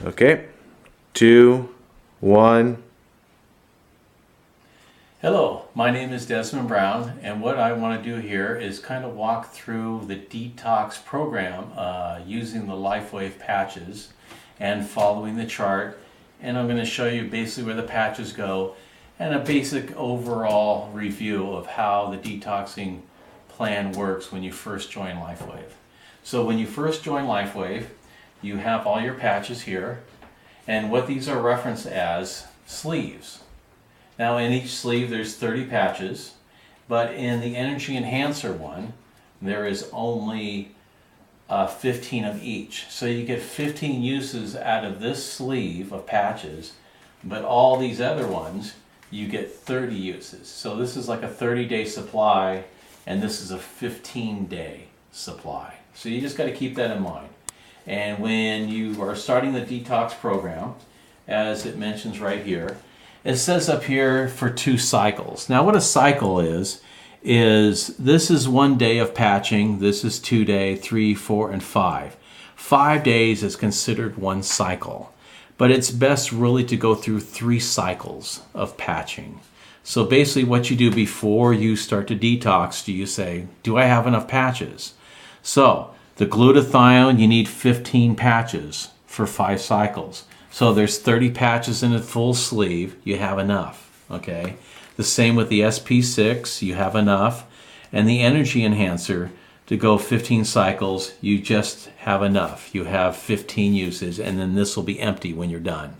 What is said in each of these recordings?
Okay, 2, 1. Hello, my name is Desmond Brown, and what I want to do here is kind of walk through the detox program using the LifeWave patches and following the chart. And I'm going to show you basically where the patches go and a basic overall review of how the detoxing plan works when you first join LifeWave. So when you first join LifeWave, you have all your patches here, and what these are referenced as sleeves. Now in each sleeve there's 30 patches, but in the Energy Enhancer one, there is only 15 of each. So you get 15 uses out of this sleeve of patches, but all these other ones, you get 30 uses. So this is like a 30-day supply, and this is a 15-day supply. So you just got to keep that in mind. And when you are starting the detox program, as it mentions right here, it says up here for 2 cycles. Now what a cycle is this is 1 day of patching, this is 2 day, 3, 4, and 5. 5 days is considered 1 cycle, but it's best really to go through 3 cycles of patching. So basically what you do before you start to detox, do you say, do I have enough patches? So the glutathione, you need 15 patches for 5 cycles. So there's 30 patches in a full sleeve, you have enough, okay? The same with the SP6, you have enough. And the Energy Enhancer, to go 15 cycles, you just have enough. You have 15 uses, and then this will be empty when you're done,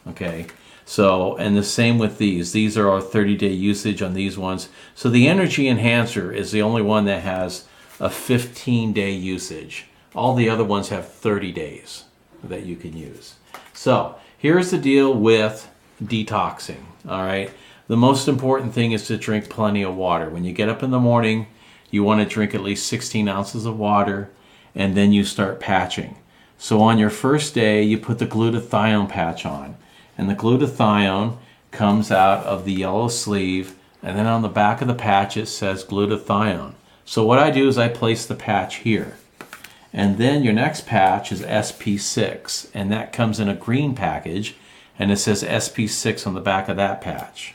okay? So, and the same with these. These are our 30-day usage on these ones. So the Energy Enhancer is the only one that has a 15-day usage. All the other ones have 30 days that you can use. So here's the deal with detoxing, all right? The most important thing is to drink plenty of water. When you get up in the morning, you want to drink at least 16 ounces of water, and then you start patching. So on your first day, you put the glutathione patch on, and the glutathione comes out of the yellow sleeve, and then on the back of the patch it says glutathione. So what I do is I place the patch here. And then your next patch is SP6, and that comes in a green package, and it says SP6 on the back of that patch.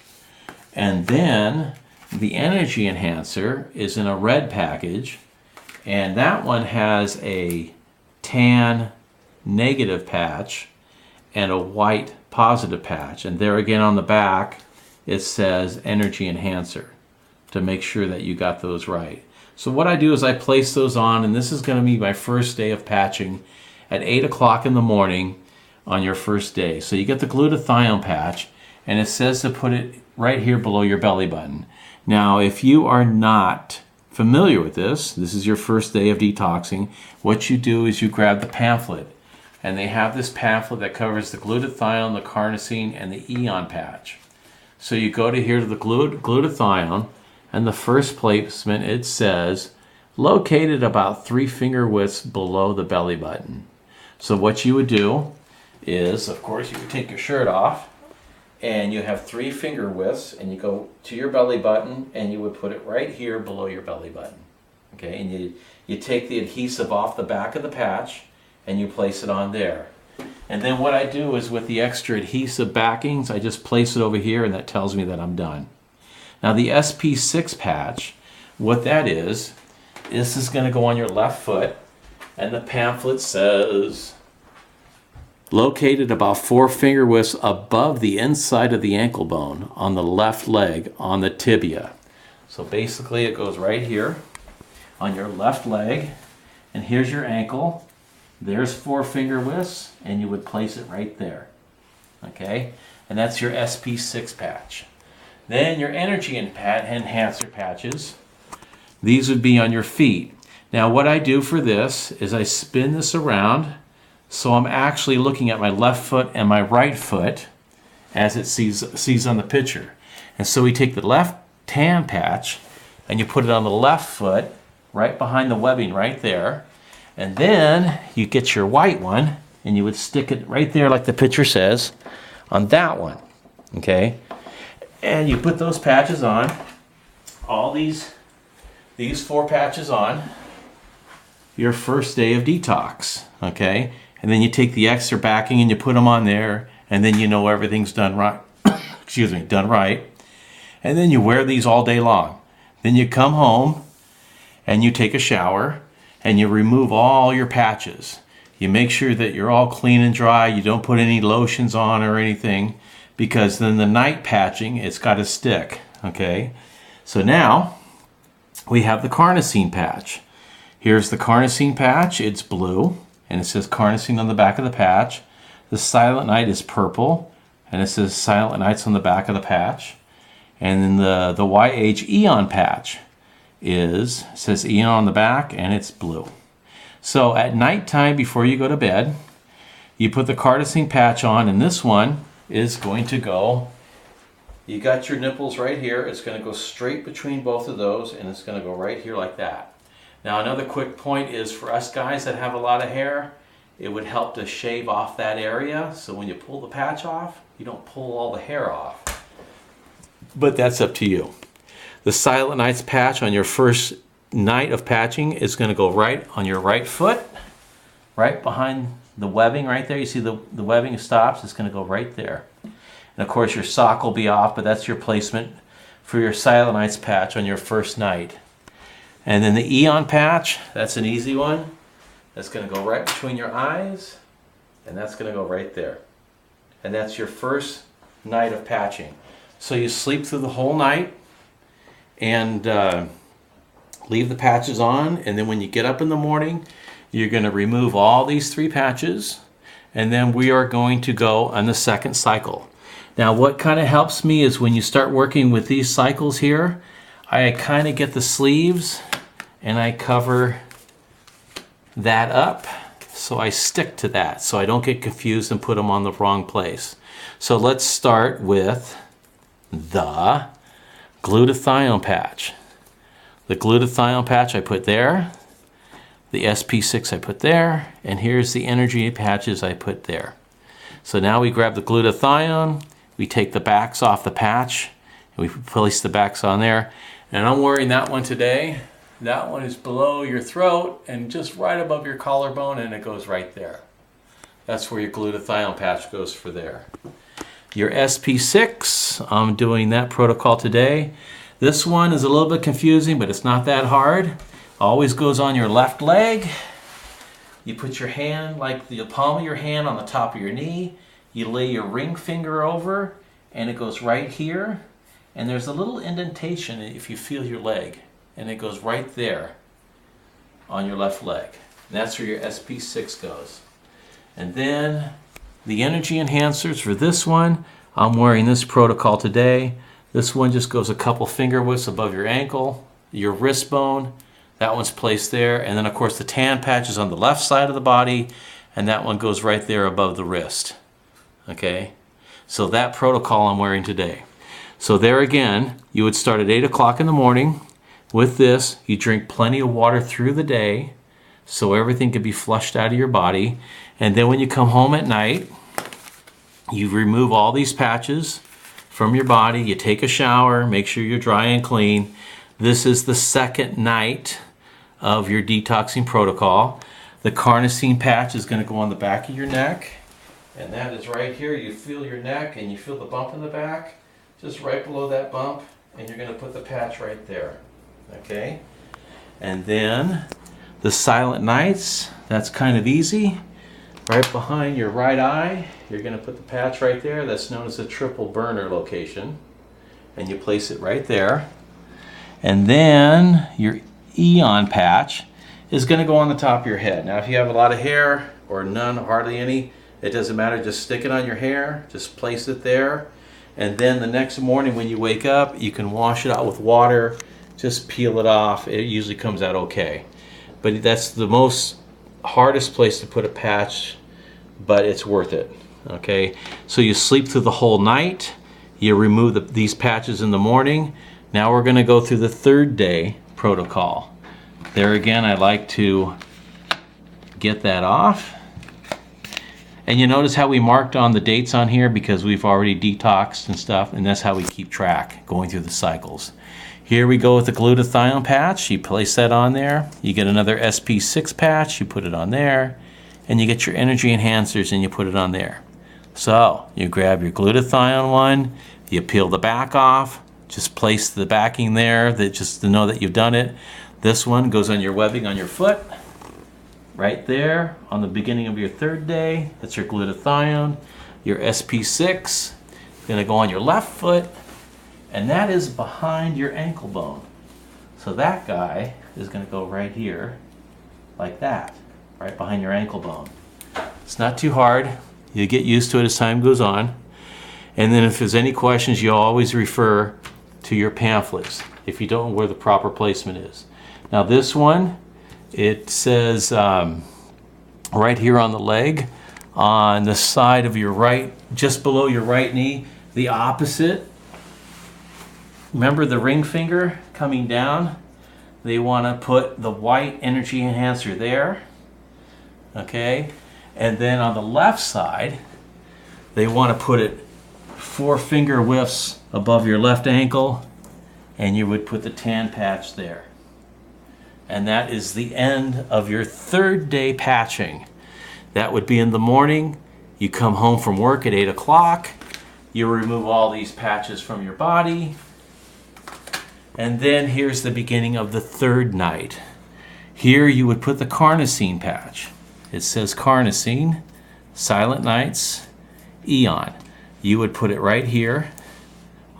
And then the Energy Enhancer is in a red package, and that one has a tan negative patch and a white positive patch. And there again on the back, it says Energy Enhancer to make sure that you got those right. So what I do is I place those on, and this is going to be my first day of patching at 8 o'clock in the morning on your first day. So you get the glutathione patch, and it says to put it right here below your belly button. Now, if you are not familiar with this is your first day of detoxing, what you do is you grab the pamphlet, and they have this pamphlet that covers the glutathione, the carnosine, and the eon patch. So you go to here to the glutathione, and the first placement, it says, located about 3 finger widths below the belly button. So what you would do is, of course, you would take your shirt off, and you have 3 finger widths, and you go to your belly button, and you would put it right here below your belly button. Okay, and you take the adhesive off the back of the patch, and you place it on there. And then what I do is with the extra adhesive backings, I just place it over here, and that tells me that I'm done. Now the SP6 patch, what that is, this is going to go on your left foot, and the pamphlet says, located about 4 finger widths above the inside of the ankle bone on the left leg on the tibia. So basically it goes right here on your left leg, and here's your ankle. There's 4 finger widths, and you would place it right there. Okay, and that's your SP6 patch. Then your Energy Enhancer patches, these would be on your feet. Now what I do for this is I spin this around, so I'm actually looking at my left foot and my right foot as it sees on the picture. And so we take the left tan patch, and you put it on the left foot, right behind the webbing right there. And then you get your white one, and you would stick it right there like the picture says on that one, okay? And you put those patches on, all these 4 patches on, your first day of detox, okay? and then you take the extra backing and you put them on there, and then you know everything's done right. Excuse me, done right. And then you wear these all day long. Then you come home and you take a shower and you remove all your patches. You make sure that you're all clean and dry. You don't put any lotions on or anything, because then the night patching, it's got to stick, okay? So now we have the carnosine patch. Here's the carnosine patch. It's blue, and it says carnosine on the back of the patch. The Silent Night is purple, and it says Silent Nights on the back of the patch. And then the YH Eon patch says Eon on the back, and it's blue. So at nighttime, before you go to bed, you put the carnosine patch on, and this one is going to go, you got your nipples right here, it's going to go straight between both of those, and it's going to go right here like that. Now another quick point is, for us guys that have a lot of hair, it would help to shave off that area, so when you pull the patch off, you don't pull all the hair off. But that's up to you. The Silent Nights patch on your first night of patching is going to go right on your right foot, right behind the webbing right there. You see the webbing stops, it's going to go right there. And of course your sock will be off, but that's your placement for your Silent Nights patch on your first night. And then the Eon patch, that's an easy one. That's going to go right between your eyes, and that's going to go right there. And that's your first night of patching. So you sleep through the whole night and leave the patches on, and then when you get up in the morning, you're going to remove all these 3 patches, and then we are going to go on the second cycle. Now what kind of helps me is when you start working with these cycles here, I kind of get the sleeves and I cover that up, so I stick to that so I don't get confused and put them on the wrong place. So let's start with the glutathione patch. The glutathione patch I put there, the SP6 I put there, and here's the energy patches I put there. So now we grab the glutathione, we take the backs off the patch, and we place the backs on there. And I'm wearing that one today. That one is below your throat and just right above your collarbone, and it goes right there. That's where your glutathione patch goes for there. Your SP6, I'm doing that protocol today. This one is a little bit confusing, but it's not that hard. Always goes on your left leg. You put your hand, like the palm of your hand, on the top of your knee. You lay your ring finger over, and it goes right here. And there's a little indentation if you feel your leg, and it goes right there on your left leg. And that's where your SP6 goes. And then the energy enhancers for this one, I'm wearing this protocol today. This one just goes a couple finger widths above your ankle, your wrist bone. That one's placed there. And then of course the tan patch is on the left side of the body, and that one goes right there above the wrist. Okay? So that protocol I'm wearing today. So there again, you would start at 8 o'clock in the morning. With this, you drink plenty of water through the day so everything can be flushed out of your body. And then when you come home at night, you remove all these patches from your body. You take a shower, make sure you're dry and clean. This is the second night of your detoxing protocol. The carnosine patch is going to go on the back of your neck. And that is right here. You feel your neck and you feel the bump in the back. Just right below that bump. And you're going to put the patch right there. Okay? And then the Silent Nights, that's kind of easy. Right behind your right eye, you're going to put the patch right there. That's known as a triple burner location. And you place it right there. And then your Eon patch is going to go on the top of your head. Now if you have a lot of hair, or none, hardly any, it doesn't matter. Just stick it on your hair. Just place it there. And then the next morning when you wake up, you can wash it out with water. Just peel it off. It usually comes out okay. But that's the most hardest place to put a patch, but it's worth it. Okay, so you sleep through the whole night. You remove these patches in the morning. Now we're going to go through the third day protocol. There again, I like to get that off. And you notice how we marked on the dates on here because we've already detoxed and stuff, and that's how we keep track going through the cycles. Here we go with the glutathione patch. You place that on there. You get another SP6 patch. You put it on there. and you get your energy enhancers and you put it on there. So you grab your glutathione one, you peel the back off, just place the backing there just to know that you've done it. This one goes on your webbing on your foot, right there on the beginning of your third day. That's your glutathione. Your SP6 is going to go on your left foot, and that is behind your ankle bone. So that guy is going to go right here, like that, right behind your ankle bone. It's not too hard. You get used to it as time goes on. And then if there's any questions, you always refer to your pamphlets if you don't know where the proper placement is. Now this one, it says right here on the leg, on the side of your right, just below your right knee, the opposite. Remember the ring finger coming down? They want to put the white energy enhancer there. Okay? And then on the left side, they want to put it 4 finger whiffs above your left ankle, and you would put the tan patch there. And that is the end of your third day patching. That would be in the morning. You come home from work at 8 o'clock. You remove all these patches from your body. And then here's the beginning of the third night. Here you would put the carnosine patch. It says carnosine, silent nights, eon. You would put it right here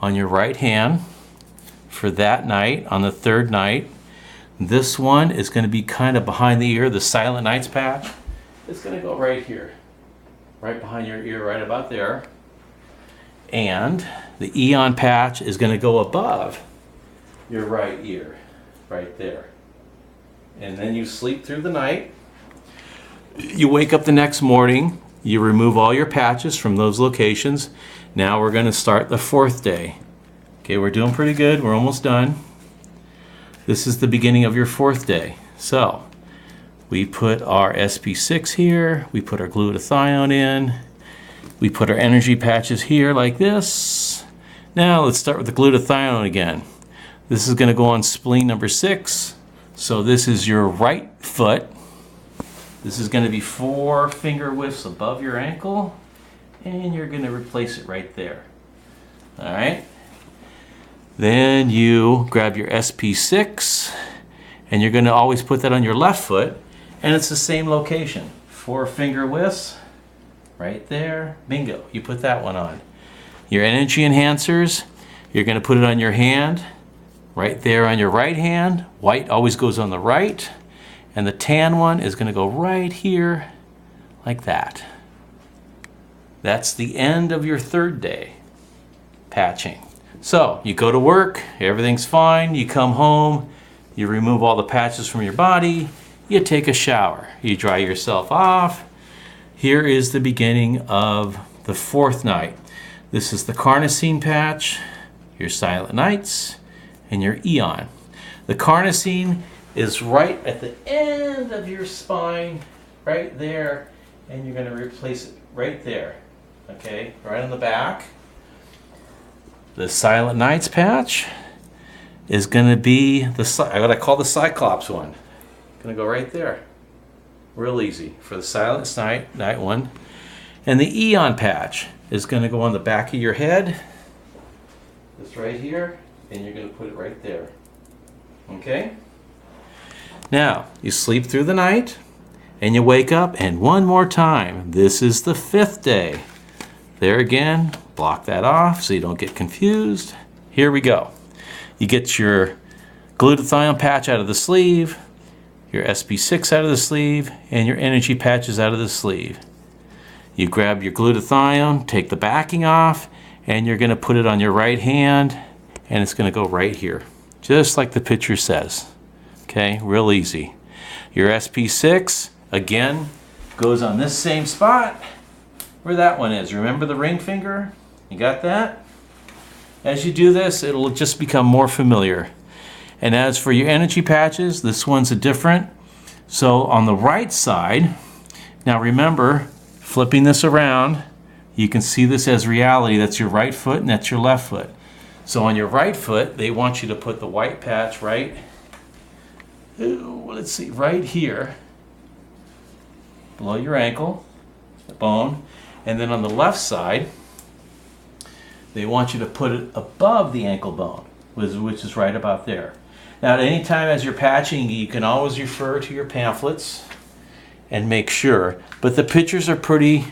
on your right hand for that night, on the third night. This one is going to be kind of behind the ear, the silent nights patch. It's going to go right here, right behind your ear, right about there. And the eon patch is going to go above your right ear, right there. And then you sleep through the night. You wake up the next morning, you remove all your patches from those locations. Now we're going to start the fourth day. Okay, we're doing pretty good. We're almost done. This is the beginning of your fourth day. So we put our SP6 here. We put our glutathione in. We put our energy patches here like this. Now let's start with the glutathione again. This is going to go on spleen number 6. So this is your right foot. This is going to be 4 finger whiffs above your ankle, and you're going to replace it right there. All right. Then you grab your SP6, and you're going to always put that on your left foot, and it's the same location. 4 finger whiffs right there. Bingo. You put that one on. Your energy enhancers, you're going to put it on your hand, right there on your right hand. White always goes on the right. And the tan one is going to go right here, like that. That's the end of your third day patching. So you go to work, everything's fine, you come home, you remove all the patches from your body, you take a shower, you dry yourself off. Here is the beginning of the fourth night. This is the carnosine patch, your silent nights, and your eon. The carnosine is right at the end of your spine, right there, and you're going to replace it right there, okay, right on the back. The silent nights patch is going to be what I call the Cyclops one. Going to go right there, real easy for the silent night one. And the eon patch is going to go on the back of your head, this right here, and you're going to put it right there, okay. Now, you sleep through the night, and you wake up, and one more time. This is the fifth day. There again, block that off so you don't get confused. Here we go. You get your glutathione patch out of the sleeve, your SP6 out of the sleeve, and your energy patches out of the sleeve. You grab your glutathione, take the backing off, and you're going to put it on your right hand, and it's going to go right here, just like the picture says. Okay, real easy. Your SP6, again, goes on this same spot where that one is. Remember the ring finger? You got that? As you do this, it'll just become more familiar. And as for your energy patches, this one's a different. So on the right side, now remember, flipping this around, you can see this as reality. That's your right foot and that's your left foot. So on your right foot, they want you to put the white patch right, let's see, right here. below your ankle bone. And then on the left side, they want you to put it above the ankle bone, which is right about there. Now, at any time as you're patching, you can always refer to your pamphlets and make sure. But the pictures are pretty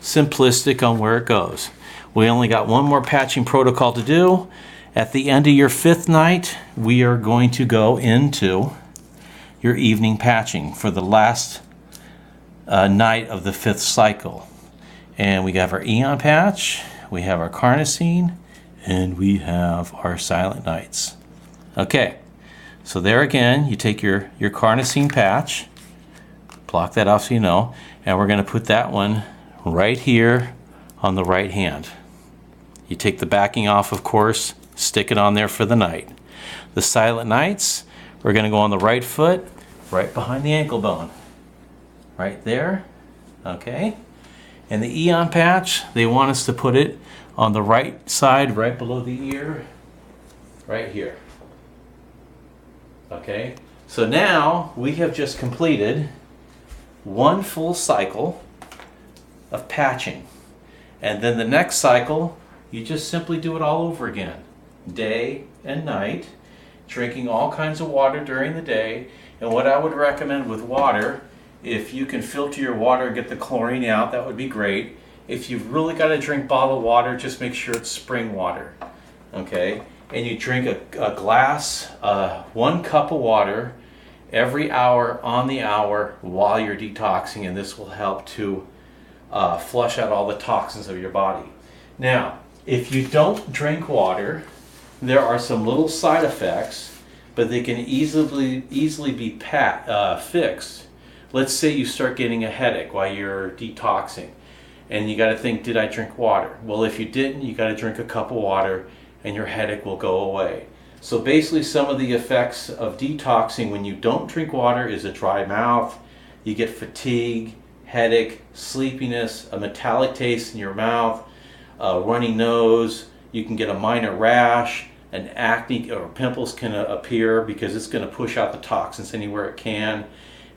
simplistic on where it goes. We only got one more patching protocol to do. At the end of your 5th night, we are going to go into your evening patching for the last night of the 5th cycle. And we have our Eon patch, we have our carnosine, and we have our silent nights. Okay, so there again, you take your carnosine patch, block that off so you know, and we're going to put that one right here on the right hand. You take the backing off, of course, stick it on there for the night. The silent nights, we're going to go on the right foot, right behind the ankle bone. Right there, okay? And the Eon patch, they want us to put it on the right side, right below the ear, right here. Okay? So now we have just completed one full cycle of patching. And then the next cycle, you just simply do it all over again. Day and night, drinking all kinds of water during the day. And what I would recommend with water, if you can filter your water and get the chlorine out, that would be great. If you've really got to drink bottled water, just make sure it's spring water. Okay? And you drink a glass, 1 cup of water every hour on the hour while you're detoxing, and this will help to flush out all the toxins of your body. Now, if you don't drink water, there are some little side effects, but they can easily be fixed. Let's say you start getting a headache while you're detoxing, and you got to think, did I drink water? Well, if you didn't, you got to drink a cup of water, and your headache will go away. So basically, some of the effects of detoxing when you don't drink water is a dry mouth, you get fatigue, headache, sleepiness, a metallic taste in your mouth, a runny nose, you can get a minor rash, an acne or pimples can appear because it's going to push out the toxins anywhere it can.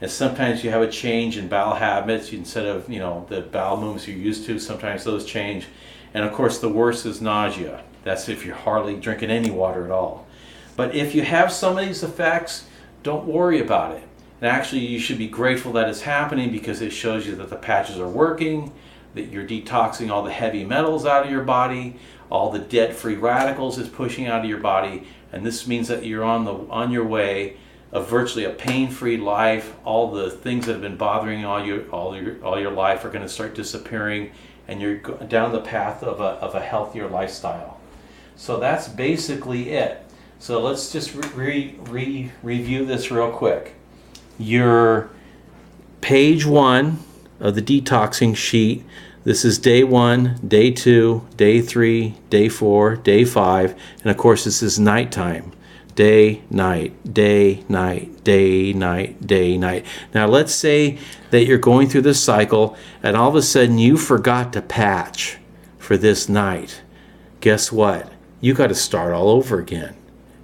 And sometimes you have a change in bowel habits. Instead of, the bowel movements you're used to, sometimes those change. And of course, the worst is nausea. That's if you're hardly drinking any water at all. But if you have some of these effects, don't worry about it. And actually, you should be grateful that it's happening because it shows you that the patches are working, that you're detoxing all the heavy metals out of your body, all the dead free radicals is pushing out of your body, and this means that you're on your way of virtually a pain-free life. All the things that have been bothering you all your life are going to start disappearing, and you're down the path of a healthier lifestyle. So that's basically it. So let's just review this real quick. Your page 1 of the detoxing sheet. This is day 1, day 2, day 3, day 4, day 5, and of course this is nighttime. Day, night, day, night, day, night, day, night. Now let's say that you're going through this cycle and all of a sudden you forgot to patch for this night. Guess what? You got to start all over again.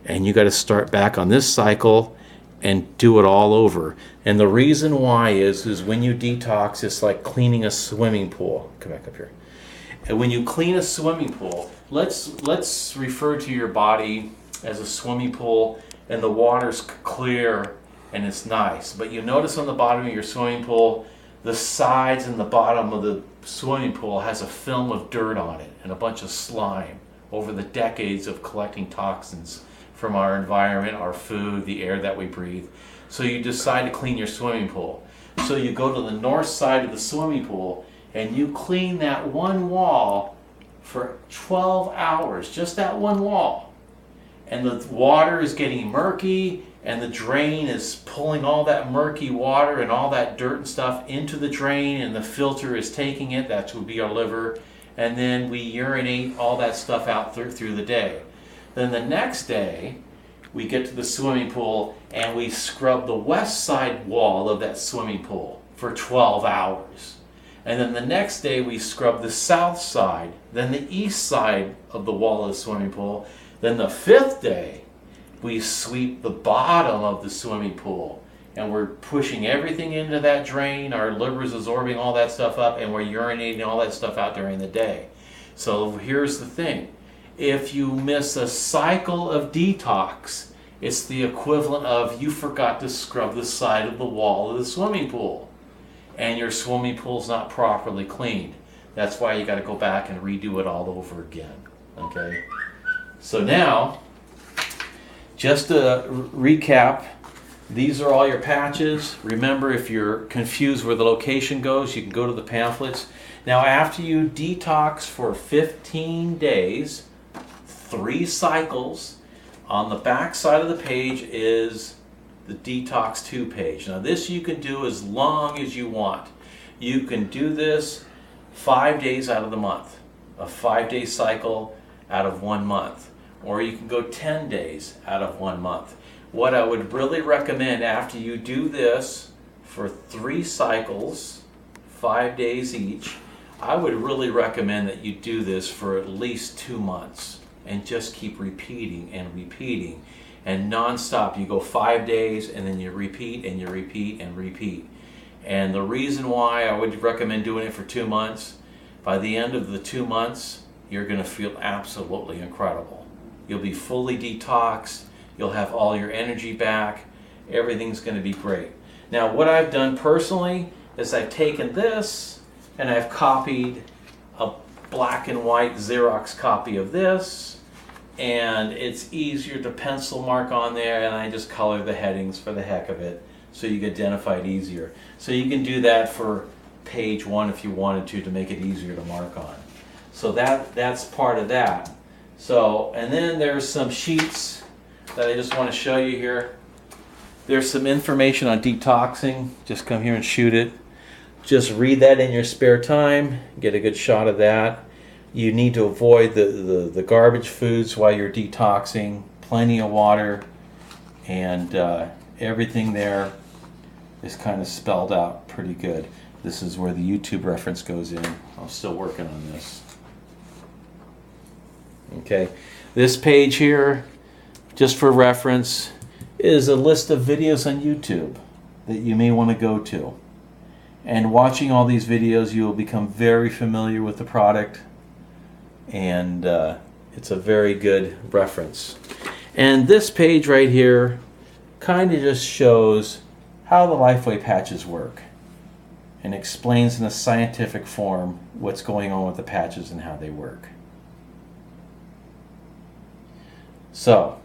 And you got to start back on this cycle and do it all over. And the reason why is when you detox, it's like cleaning a swimming pool. Come back up here. And when you clean a swimming pool, let's refer to your body as a swimming pool, and the water's clear and it's nice. But you notice on the bottom of your swimming pool, the sides and the bottom of the swimming pool has a film of dirt on it and a bunch of slime over the decades of collecting toxins from our environment, our food, the air that we breathe. So you decide to clean your swimming pool. So you go to the north side of the swimming pool and you clean that one wall for 12 hours, just that one wall. And the water is getting murky and the drain is pulling all that murky water and all that dirt and stuff into the drain, and the filter is taking it, that would be our liver, and then we urinate all that stuff out through the day. Then the next day, we get to the swimming pool and we scrub the west side wall of that swimming pool for 12 hours. And then the next day, we scrub the south side, then the east side of the wall of the swimming pool. Then the 5th day, we sweep the bottom of the swimming pool and we're pushing everything into that drain. Our liver is absorbing all that stuff up, and we're urinating all that stuff out during the day. So here's the thing. If you miss a cycle of detox, it's the equivalent of you forgot to scrub the side of the wall of the swimming pool, and your swimming pool's not properly cleaned. That's why you got to go back and redo it all over again. Okay? So now, just to recap, these are all your patches. Remember, if you're confused where the location goes, you can go to the pamphlets. Now, after you detox for 15 days, 3 cycles, on the back side of the page is the Detox 2 page. Now, this you can do as long as you want. You can do this 5 days out of the month, a 5-day cycle out of 1 month, or you can go 10 days out of 1 month. What I would really recommend after you do this for 3 cycles, 5 days each, I would really recommend that you do this for at least 2 months and just keep repeating and repeating and non-stop. You go 5 days and then you repeat and you repeat and repeat. And the reason why I would recommend doing it for 2 months, by the end of the 2 months, you're going to feel absolutely incredible. You'll be fully detoxed. You'll have all your energy back. Everything's going to be great. Now, what I've done personally is I've taken this and I've copied a black and white Xerox copy of this, and it's easier to pencil mark on there, and I just color the headings for the heck of it so you can identify it easier. So you can do that for page 1 if you wanted to make it easier to mark on. So that's part of that. So, and then there's some sheets that I just want to show you here. There's some information on detoxing. Just come here and shoot it. Just read that in your spare time. Get a good shot of that. You need to avoid the garbage foods while you're detoxing. Plenty of water. And everything there is kind of spelled out pretty good. This is where the YouTube reference goes in. I'm still working on this. Okay. This page here, just for reference, is a list of videos on YouTube that you may want to go to. And watching all these videos, you will become very familiar with the product, and it's a very good reference. And this page right here kind of just shows how the LifeWave patches work and explains in a scientific form what's going on with the patches and how they work. So,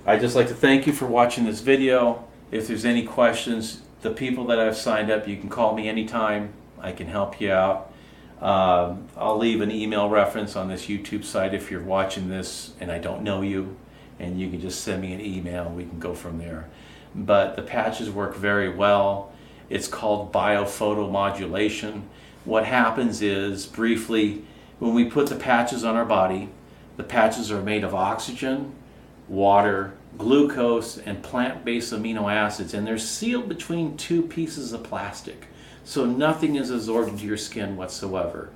I'd just like to thank you for watching this video. If there's any questions, the people that I've signed up, you can call me anytime. I can help you out. I'll leave an email reference on this YouTube site if you're watching this and I don't know you, and you can just send me an email. We can go from there. But the patches work very well. It's called biophotomodulation. What happens is, briefly, when we put the patches on our body, the patches are made of oxygen, water, glucose, and plant-based amino acids, and they're sealed between 2 pieces of plastic, so nothing is absorbed into your skin whatsoever.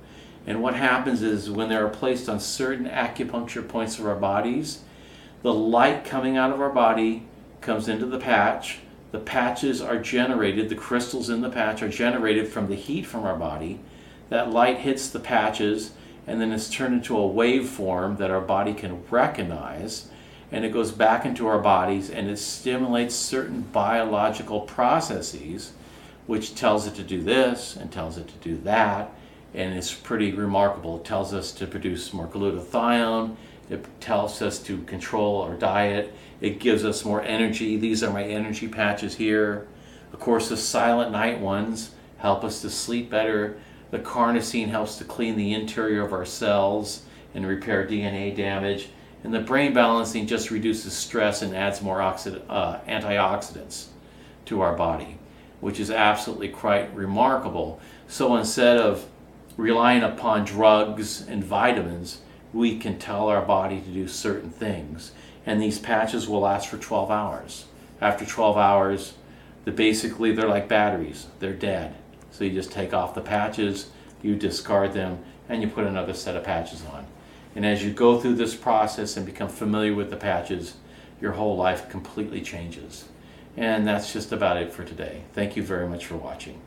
And what happens is, when they are placed on certain acupuncture points of our bodies, the light coming out of our body comes into the patch. The patches are generated, the crystals in the patch are generated from the heat from our body. That light hits the patches, and then it's turned into a waveform that our body can recognize, and it goes back into our bodies, and it stimulates certain biological processes, which tells it to do this and tells it to do that, and it's pretty remarkable. It tells us to produce more glutathione, it tells us to control our diet, it gives us more energy. These are my energy patches here. Of course, the silent night ones help us to sleep better. The carnosine helps to clean the interior of our cells and repair DNA damage. And the brain balancing just reduces stress and adds more antioxidants to our body, which is absolutely quite remarkable. So instead of relying upon drugs and vitamins, we can tell our body to do certain things. And these patches will last for 12 hours. After 12 hours, they're like batteries. They're dead. So you just take off the patches, you discard them, and you put another set of patches on. And as you go through this process and become familiar with the patches, your whole life completely changes. And that's just about it for today. Thank you very much for watching.